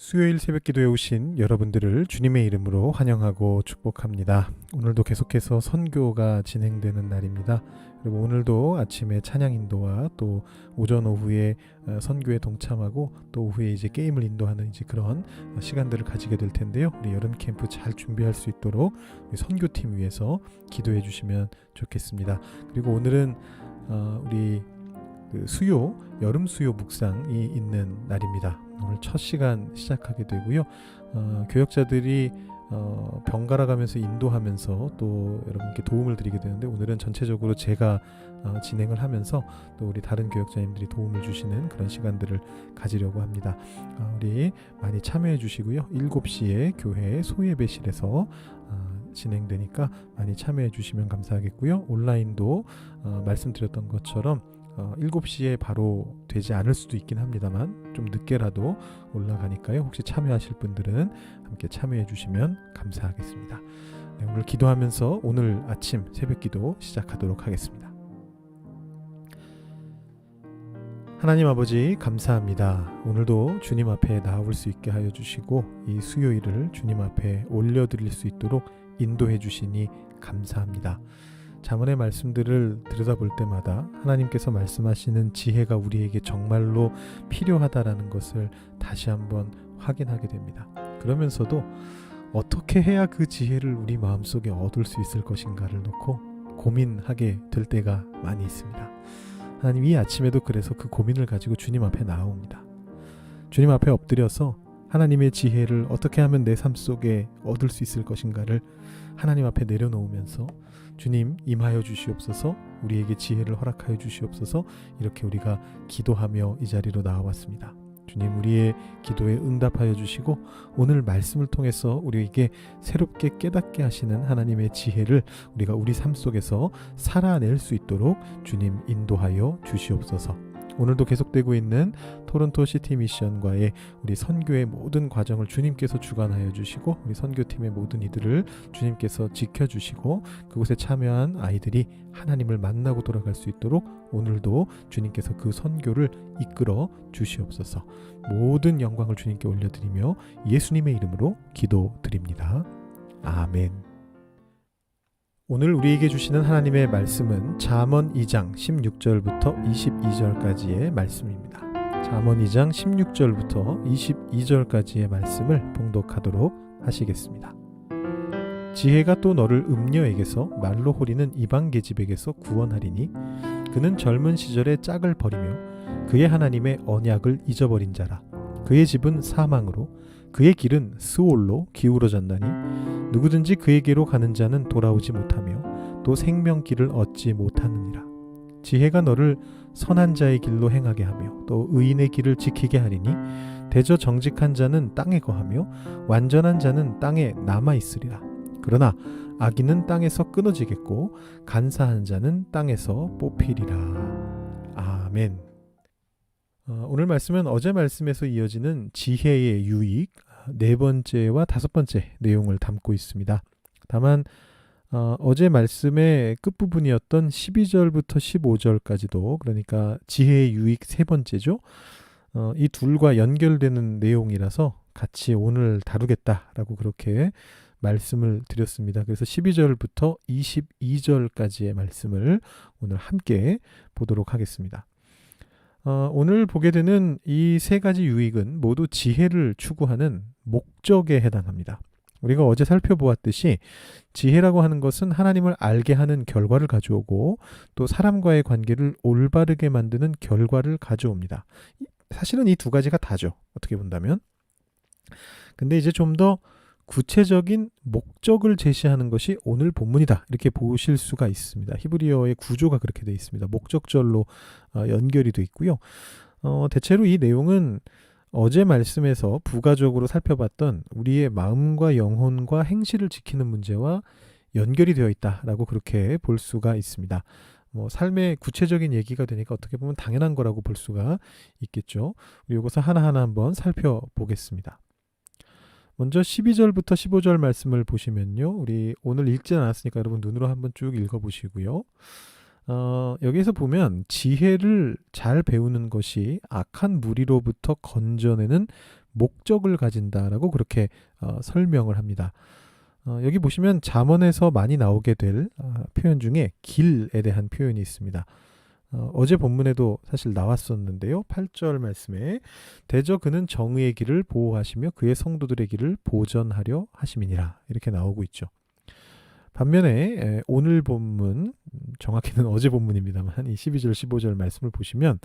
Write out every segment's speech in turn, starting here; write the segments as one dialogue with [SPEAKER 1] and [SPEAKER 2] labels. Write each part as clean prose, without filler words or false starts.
[SPEAKER 1] 수요일 새벽 기도에 오신 여러분들을 주님의 이름으로 환영하고 축복합니다. 오늘도 계속해서 선교가 진행되는 날입니다. 그리고 오늘도 아침에 찬양 인도와 또 오전 오후에 선교에 동참하고 또 오후에 이제 게임을 인도하는 이제 그런 시간들을 가지게 될 텐데요. 우리 여름 캠프 잘 준비할 수 있도록 우리 선교팀 위해서 기도해 주시면 좋겠습니다. 그리고 오늘은 우리 여름 수요 묵상이 있는 날입니다. 오늘 첫 시간 시작하게 되고요. 교역자들이 번갈아 가면서 인도하면서 또 여러분께 도움을 드리게 되는데, 오늘은 전체적으로 제가 진행을 하면서 또 우리 다른 교역자님들이 도움을 주시는 그런 시간들을 가지려고 합니다. 우리 많이 참여해 주시고요. 7시에 교회 소예배실에서 진행되니까 많이 참여해 주시면 감사하겠고요. 온라인도 말씀드렸던 것처럼 7시에 바로 되지 않을 수도 있긴 합니다만 좀 늦게라도 올라가니까요. 혹시 참여하실 분들은 함께 참여해 주시면 감사하겠습니다. 네, 오늘 기도하면서 오늘 아침 새벽 기도 시작하도록 하겠습니다. 하나님 아버지, 감사합니다. 오늘도 주님 앞에 나올 수 있게 하여 주시고 이 수요일을 주님 앞에 올려드릴 수 있도록 인도해 주시니 감사합니다. 잠언의 말씀들을 들여다볼 때마다 하나님께서 말씀하시는 지혜가 우리에게 정말로 필요하다라는 것을 다시 한번 확인하게 됩니다. 그러면서도 어떻게 해야 그 지혜를 우리 마음속에 얻을 수 있을 것인가를 놓고 고민하게 될 때가 많이 있습니다. 하나님, 이 아침에도 그래서 그 고민을 가지고 주님 앞에 나옵니다. 주님 앞에 엎드려서 하나님의 지혜를 어떻게 하면 내 삶 속에 얻을 수 있을 것인가를 하나님 앞에 내려놓으면서 주님 임하여 주시옵소서, 우리에게 지혜를 허락하여 주시옵소서, 이렇게 우리가 기도하며 이 자리로 나와왔습니다. 주님, 우리의 기도에 응답하여 주시고 오늘 말씀을 통해서 우리에게 새롭게 깨닫게 하시는 하나님의 지혜를 우리가 우리 삶 속에서 살아낼 수 있도록 주님 인도하여 주시옵소서. 오늘도 계속되고 있는 토론토 시티 미션과의 우리 선교의 모든 과정을 주님께서 주관하여 주시고 우리 선교팀의 모든 이들을 주님께서 지켜주시고 그곳에 참여한 아이들이 하나님을 만나고 돌아갈 수 있도록 오늘도 주님께서 그 선교를 이끌어 주시옵소서. 모든 영광을 주님께 올려드리며 예수님의 이름으로 기도드립니다. 아멘. 오늘 우리에게 주시는 하나님의 말씀은 잠언 2장 16절부터 22절까지의 말씀입니다. 잠언 2장 16절부터 22절까지의 말씀을 봉독하도록 하시겠습니다. 지혜가 또 너를 음녀에게서 말로 호리는 이방 계집에게서 구원하리니 그는 젊은 시절에 짝을 버리며 그의 하나님의 언약을 잊어버린 자라. 그의 집은 사망으로 그의 길은 스올로 기울어졌나니 누구든지 그에게로 가는 자는 돌아오지 못하며 또 생명길을 얻지 못하느니라. 지혜가 너를 선한 자의 길로 행하게 하며 또 의인의 길을 지키게 하리니 대저 정직한 자는 땅에 거하며 완전한 자는 땅에 남아 있으리라. 그러나 악인은 땅에서 끊어지겠고 간사한 자는 땅에서 뽑히리라. 아멘. 오늘 말씀은 어제 말씀에서 이어지는 지혜의 유익 네 번째와 다섯 번째 내용을 담고 있습니다. 다만 어제 말씀의 끝부분이었던 12절부터 15절까지도, 그러니까 지혜의 유익 세 번째죠. 이 둘과 연결되는 내용이라서 같이 오늘 다루겠다라고 그렇게 말씀을 드렸습니다. 그래서 12절부터 22절까지의 말씀을 오늘 함께 보도록 하겠습니다. 오늘 보게 되는 이 세 가지 유익은 모두 지혜를 추구하는 목적에 해당합니다. 우리가 어제 살펴보았듯이 지혜라고 하는 것은 하나님을 알게 하는 결과를 가져오고 또 사람과의 관계를 올바르게 만드는 결과를 가져옵니다. 사실은 이 두 가지가 다죠, 어떻게 본다면. 근데 이제 좀 더 구체적인 목적을 제시하는 것이 오늘 본문이다, 이렇게 보실 수가 있습니다. 히브리어의 구조가 그렇게 되어 있습니다. 목적절로 연결이 되어 있고요. 대체로 이 내용은 어제 말씀에서 부가적으로 살펴봤던 우리의 마음과 영혼과 행실을 지키는 문제와 연결이 되어 있다라고 그렇게 볼 수가 있습니다. 삶의 구체적인 얘기가 되니까 어떻게 보면 당연한 거라고 볼 수가 있겠죠. 우리 이것을 하나하나 한번 살펴보겠습니다. 먼저 12절부터 15절 말씀을 보시면요, 우리 오늘 읽지 않았으니까 여러분 눈으로 한번 쭉 읽어보시고요. 여기에서 보면 지혜를 잘 배우는 것이 악한 무리로부터 건져내는 목적을 가진다라고 그렇게 설명을 합니다. 여기 보시면 잠언에서 많이 나오게 될 표현 중에 길에 대한 표현이 있습니다. 어제 본문에도 사실 나왔었는데요. 8절 말씀에 대저 그는 정의의 길을 보호하시며 그의 성도들의 길을 보전하려 하심이니라 이렇게 나오고 있죠. 반면에 오늘 본문, 정확히는 어제 본문입니다만 이 12절 15절 말씀을 보시면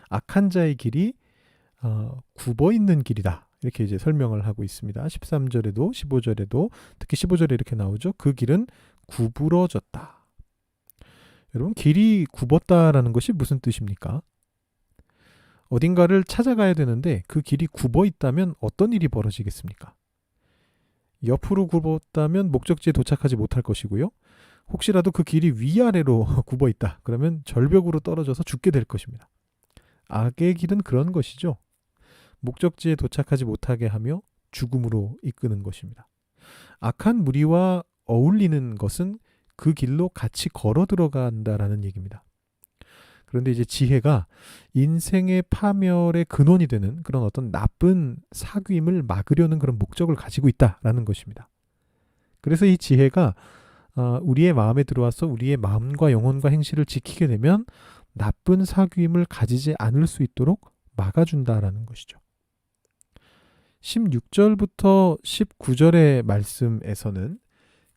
[SPEAKER 1] 악한 자의 길이 굽어 있는 길이다 이렇게 이제 설명을 하고 있습니다. 13절에도 15절에도 특히 15절에 이렇게 나오죠. 그 길은 구부러졌다. 여러분, 길이 굽었다라는 것이 무슨 뜻입니까? 어딘가를 찾아가야 되는데 그 길이 굽어 있다면 어떤 일이 벌어지겠습니까? 옆으로 굽었다면 목적지에 도착하지 못할 것이고요. 혹시라도 그 길이 위아래로 굽어 있다. 그러면 절벽으로 떨어져서 죽게 될 것입니다. 악의 길은 그런 것이죠. 목적지에 도착하지 못하게 하며 죽음으로 이끄는 것입니다. 악한 무리와 어울리는 것은 그 길로 같이 걸어 들어간다라는 얘기입니다. 그런데 이제 지혜가 인생의 파멸의 근원이 되는 그런 어떤 나쁜 사귐을 막으려는 그런 목적을 가지고 있다라는 것입니다. 그래서 이 지혜가 우리의 마음에 들어와서 우리의 마음과 영혼과 행실을 지키게 되면 나쁜 사귐을 가지지 않을 수 있도록 막아준다라는 것이죠. 16절부터 19절의 말씀에서는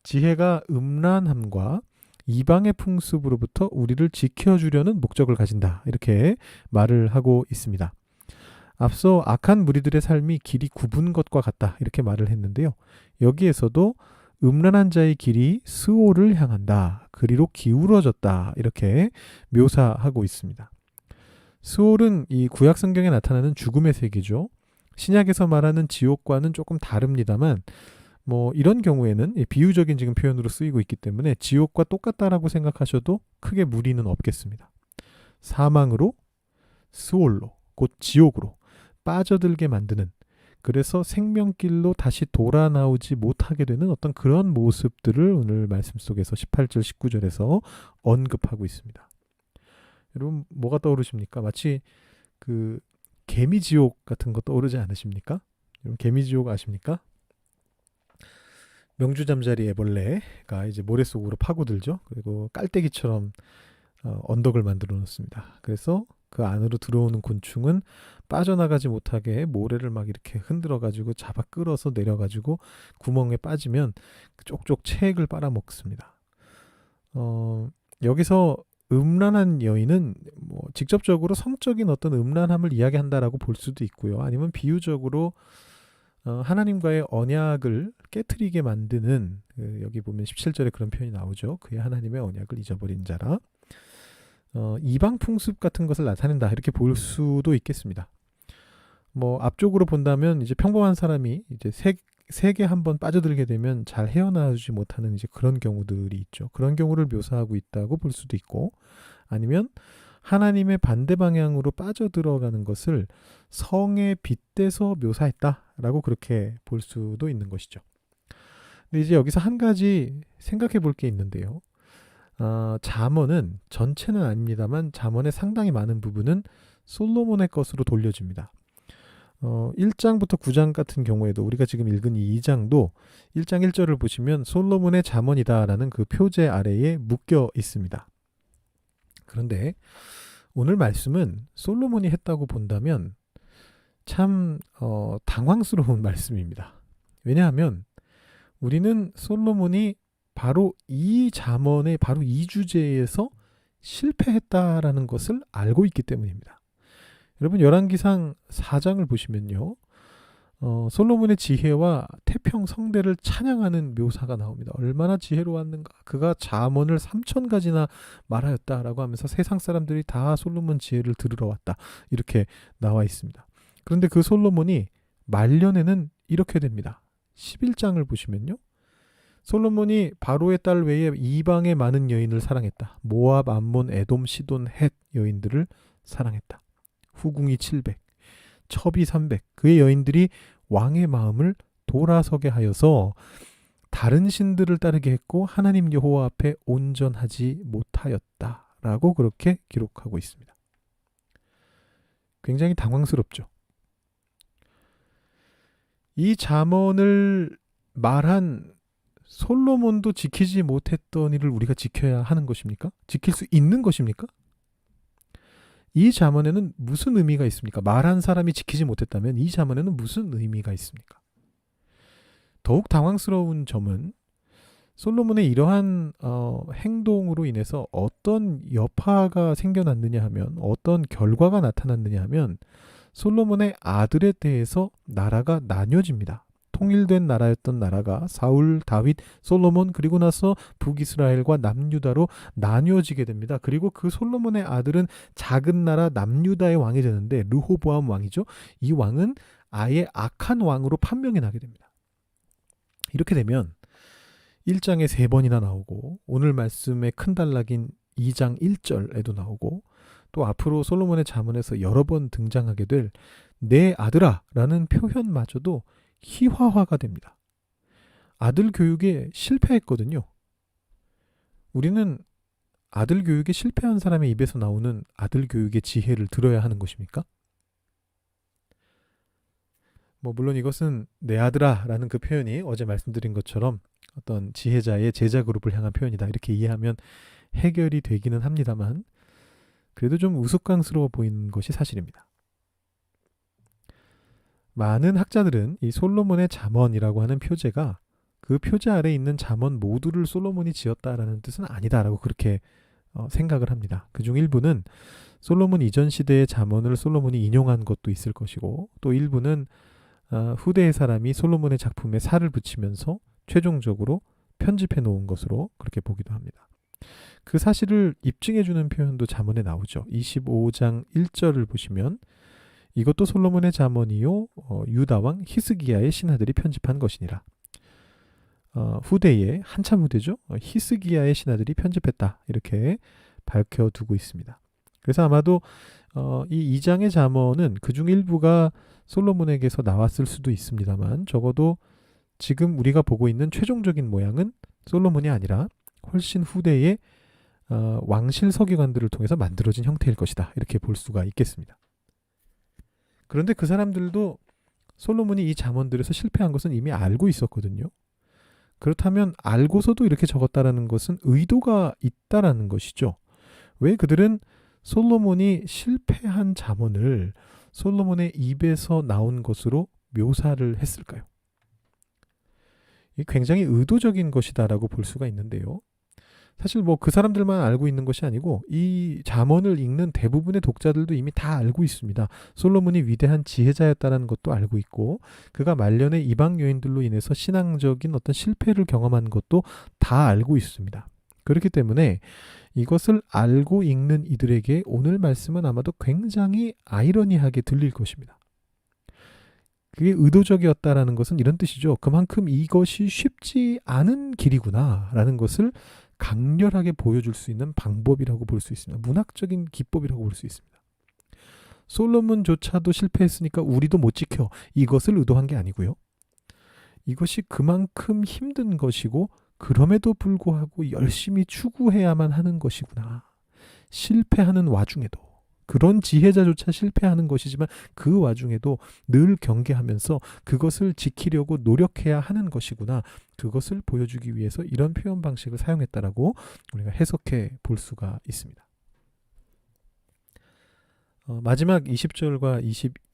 [SPEAKER 1] 지혜가 음란함과 이방의 풍습으로부터 우리를 지켜주려는 목적을 가진다 이렇게 말을 하고 있습니다. 앞서 악한 무리들의 삶이 길이 굽은 것과 같다 이렇게 말을 했는데요. 여기에서도 음란한 자의 길이 스올을 향한다, 그리로 기울어졌다 이렇게 묘사하고 있습니다. 스올은 이 구약 성경에 나타나는 죽음의 세계죠. 신약에서 말하는 지옥과는 조금 다릅니다만 이런 경우에는 비유적인 지금 표현으로 쓰이고 있기 때문에 지옥과 똑같다라고 생각하셔도 크게 무리는 없겠습니다. 사망으로, 스올로, 곧 지옥으로 빠져들게 만드는, 그래서 생명길로 다시 돌아 나오지 못하게 되는 어떤 그런 모습들을 오늘 말씀 속에서 18절 19절에서 언급하고 있습니다. 여러분, 뭐가 떠오르십니까? 마치 그 개미지옥 같은 거 떠오르지 않으십니까? 여러분, 개미지옥 아십니까? 명주잠자리 애벌레가 이제 모래 속으로 파고들죠. 그리고 깔때기처럼 언덕을 만들어 놓습니다. 그래서 그 안으로 들어오는 곤충은 빠져나가지 못하게 모래를 막 이렇게 흔들어 가지고 잡아 끌어서 내려 가지고 구멍에 빠지면 쪽쪽 체액을 빨아먹습니다. 여기서 음란한 여인은 직접적으로 성적인 어떤 음란함을 이야기한다라고 볼 수도 있고요. 아니면 비유적으로 하나님과의 언약을 깨트리게 만드는, 여기 보면 17절에 그런 표현이 나오죠. 그의 하나님의 언약을 잊어버린 자라. 이방 풍습 같은 것을 나타낸다 이렇게 볼 수도 있겠습니다. 앞쪽으로 본다면 이제 평범한 사람이 이제 세계 한번 빠져들게 되면 잘 헤어나오지 못하는 이제 그런 경우들이 있죠. 그런 경우를 묘사하고 있다고 볼 수도 있고, 아니면 하나님의 반대 방향으로 빠져들어가는 것을 성에 빗대서 묘사했다라고 그렇게 볼 수도 있는 것이죠. 근데 이제 여기서 한 가지 생각해 볼 게 있는데요. 잠언은 전체는 아닙니다만 잠언의 상당히 많은 부분은 솔로몬의 것으로 돌려집니다. 1장부터 9장 같은 경우에도 우리가 지금 읽은 이 2장도 1장 1절을 보시면 솔로몬의 잠언이다라는 그 표제 아래에 묶여 있습니다. 그런데 오늘 말씀은 솔로몬이 했다고 본다면 참 당황스러운 말씀입니다. 왜냐하면 우리는 솔로몬이 바로 이 잠언의 바로 이 주제에서 실패했다라는 것을 알고 있기 때문입니다. 여러분, 열왕기상 4장을 보시면요, 솔로몬의 지혜와 태평 성대를 찬양하는 묘사가 나옵니다. 얼마나 지혜로웠는가. 그가 잠언을 3,000가지나 말하였다라고 하면서 세상 사람들이 다 솔로몬 지혜를 들으러 왔다 이렇게 나와 있습니다. 그런데 그 솔로몬이 말년에는 이렇게 됩니다. 11장을 보시면요, 솔로몬이 바로의 딸 외에 이방의 많은 여인을 사랑했다. 모압, 암몬, 에돔, 시돈, 헷 여인들을 사랑했다. 후궁이 700, 첩이 300. 그의 여인들이 왕의 마음을 돌아서게 하여서 다른 신들을 따르게 했고 하나님 여호와 앞에 온전하지 못하였다라고 그렇게 기록하고 있습니다. 굉장히 당황스럽죠. 이 잠언을 말한 솔로몬도 지키지 못했던 일을 우리가 지켜야 하는 것입니까? 지킬 수 있는 것입니까? 이 잠언에는 무슨 의미가 있습니까? 말한 사람이 지키지 못했다면 이 잠언에는 무슨 의미가 있습니까? 더욱 당황스러운 점은 솔로몬의 이러한 행동으로 인해서 어떤 여파가 생겨났느냐 하면, 어떤 결과가 나타났느냐 하면 솔로몬의 아들에 대해서 나라가 나뉘어집니다. 통일된 나라였던 나라가 사울, 다윗, 솔로몬, 그리고 나서 북이스라엘과 남유다로 나뉘어지게 됩니다. 그리고 그 솔로몬의 아들은 작은 나라 남유다의 왕이 되는데, 르호보암 왕이죠. 이 왕은 아예 악한 왕으로 판명이 나게 됩니다. 이렇게 되면 1장에 3번이나 나오고, 오늘 말씀의 큰 단락인 2장 1절에도 나오고, 또 앞으로 솔로몬의 잠언에서 여러 번 등장하게 될 내 아들아 라는 표현마저도 희화화가 됩니다. 아들 교육에 실패했거든요. 우리는 아들 교육에 실패한 사람의 입에서 나오는 아들 교육의 지혜를 들어야 하는 것입니까? 물론 이것은 내 아들아 라는 그 표현이 어제 말씀드린 것처럼 어떤 지혜자의 제자 그룹을 향한 표현이다, 이렇게 이해하면 해결이 되기는 합니다만, 그래도 좀 우스꽝스러워 보이는 것이 사실입니다. 많은 학자들은 이 솔로몬의 잠언이라고 하는 표제가 그 표제 아래에 있는 잠언 모두를 솔로몬이 지었다라는 뜻은 아니다라고 그렇게 생각을 합니다. 그중 일부는 솔로몬 이전 시대의 잠언을 솔로몬이 인용한 것도 있을 것이고, 또 일부는 후대의 사람이 솔로몬의 작품에 살을 붙이면서 최종적으로 편집해 놓은 것으로 그렇게 보기도 합니다. 그 사실을 입증해 주는 표현도 잠언에 나오죠. 25장 1절을 보시면 이것도 솔로몬의 잠언이요 유다 왕 히스기야의 신하들이 편집한 것이니라. 후대에, 한참 후대죠. 히스기야의 신하들이 편집했다, 이렇게 밝혀두고 있습니다. 그래서 아마도 이 2장의 잠언은 그중 일부가 솔로몬에게서 나왔을 수도 있습니다만, 적어도 지금 우리가 보고 있는 최종적인 모양은 솔로몬이 아니라 훨씬 후대의 왕실 서기관들을 통해서 만들어진 형태일 것이다, 이렇게 볼 수가 있겠습니다. 그런데 그 사람들도 솔로몬이 이 잠언들에서 실패한 것은 이미 알고 있었거든요. 그렇다면 알고서도 이렇게 적었다라는 것은 의도가 있다라는 것이죠. 왜 그들은 솔로몬이 실패한 잠언을 솔로몬의 입에서 나온 것으로 묘사를 했을까요? 이 굉장히 의도적인 것이다라고 볼 수가 있는데요. 사실 그 사람들만 알고 있는 것이 아니고 이 잠언을 읽는 대부분의 독자들도 이미 다 알고 있습니다. 솔로몬이 위대한 지혜자였다는 것도 알고 있고, 그가 말년에 이방 여인들로 인해서 신앙적인 어떤 실패를 경험한 것도 다 알고 있습니다. 그렇기 때문에 이것을 알고 읽는 이들에게 오늘 말씀은 아마도 굉장히 아이러니하게 들릴 것입니다. 그게 의도적이었다라는 것은 이런 뜻이죠. 그만큼 이것이 쉽지 않은 길이구나라는 것을 강렬하게 보여줄 수 있는 방법이라고 볼 수 있습니다. 문학적인 기법이라고 볼 수 있습니다. 솔로몬조차도 실패했으니까 우리도 못 지켜, 이것을 의도한 게 아니고요. 이것이 그만큼 힘든 것이고 그럼에도 불구하고 열심히 추구해야만 하는 것이구나. 실패하는 와중에도, 그런 지혜자조차 실패하는 것이지만 그 와중에도 늘 경계하면서 그것을 지키려고 노력해야 하는 것이구나. 그것을 보여주기 위해서 이런 표현 방식을 사용했다라고 우리가 해석해 볼 수가 있습니다. 마지막 20절과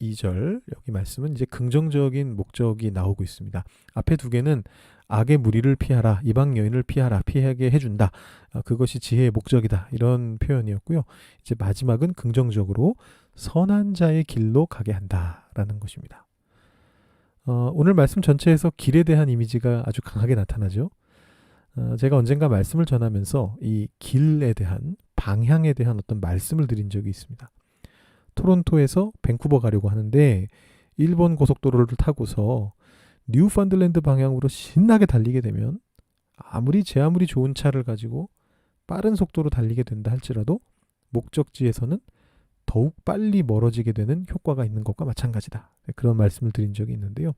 [SPEAKER 1] 22절 여기 말씀은 이제 긍정적인 목적이 나오고 있습니다. 앞에 두 개는 악의 무리를 피하라, 이방 여인을 피하라, 피하게 해준다. 그것이 지혜의 목적이다, 이런 표현이었고요. 이제 마지막은 긍정적으로 선한 자의 길로 가게 한다라는 것입니다. 오늘 말씀 전체에서 길에 대한 이미지가 아주 강하게 나타나죠. 제가 언젠가 말씀을 전하면서 이 길에 대한, 방향에 대한 어떤 말씀을 드린 적이 있습니다. 토론토에서 밴쿠버 가려고 하는데 일본 고속도로를 타고서 뉴펀들랜드 방향으로 신나게 달리게 되면 제 아무리 좋은 차를 가지고 빠른 속도로 달리게 된다 할지라도 목적지에서는 더욱 빨리 멀어지게 되는 효과가 있는 것과 마찬가지다. 그런 말씀을 드린 적이 있는데요.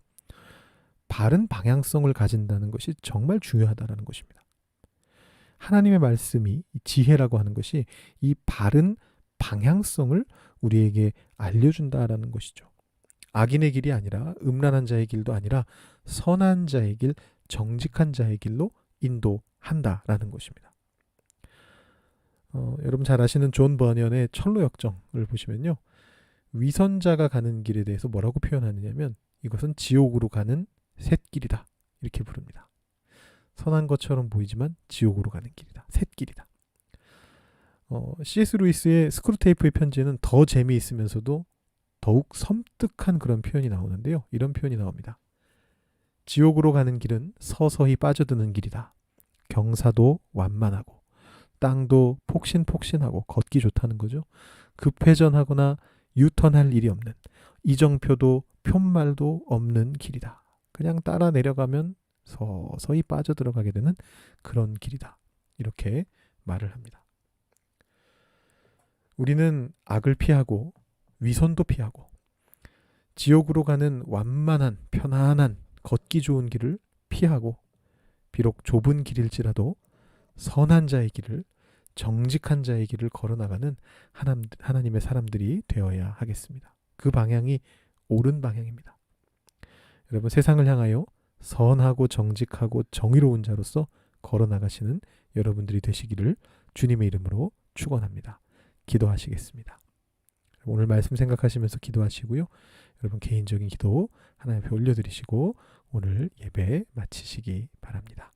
[SPEAKER 1] 바른 방향성을 가진다는 것이 정말 중요하다는 것입니다. 하나님의 말씀이, 지혜라고 하는 것이 이 바른 방향성을 우리에게 알려준다라는 것이죠. 악인의 길이 아니라 음란한 자의 길도 아니라 선한 자의 길, 정직한 자의 길로 인도한다라는 것입니다. 여러분 잘 아시는 존 버년의 철로 역정을 보시면요. 위선자가 가는 길에 대해서 뭐라고 표현하느냐면 이것은 지옥으로 가는 샛길이다. 이렇게 부릅니다. 선한 것처럼 보이지만 지옥으로 가는 길이다. 샛길이다. C.S. 루이스의 스크루테이프의 편지에는 더 재미있으면서도 더욱 섬뜩한 그런 표현이 나오는데요. 이런 표현이 나옵니다. 지옥으로 가는 길은 서서히 빠져드는 길이다. 경사도 완만하고 땅도 폭신폭신하고 걷기 좋다는 거죠. 급회전하거나 유턴할 일이 없는 이정표도 푯말도 없는 길이다. 그냥 따라 내려가면 서서히 빠져들어가게 되는 그런 길이다. 이렇게 말을 합니다. 우리는 악을 피하고 위선도 피하고 지옥으로 가는 완만한 편안한 걷기 좋은 길을 피하고 비록 좁은 길일지라도 선한 자의 길을 정직한 자의 길을 걸어나가는 하나님의 사람들이 되어야 하겠습니다. 그 방향이 옳은 방향입니다. 여러분 세상을 향하여 선하고 정직하고 정의로운 자로서 걸어나가시는 여러분들이 되시기를 주님의 이름으로 축원합니다. 기도하시겠습니다. 오늘 말씀 생각하시면서 기도하시고요. 여러분 개인적인 기도 하나님 앞에 올려드리시고 오늘 예배 마치시기 바랍니다.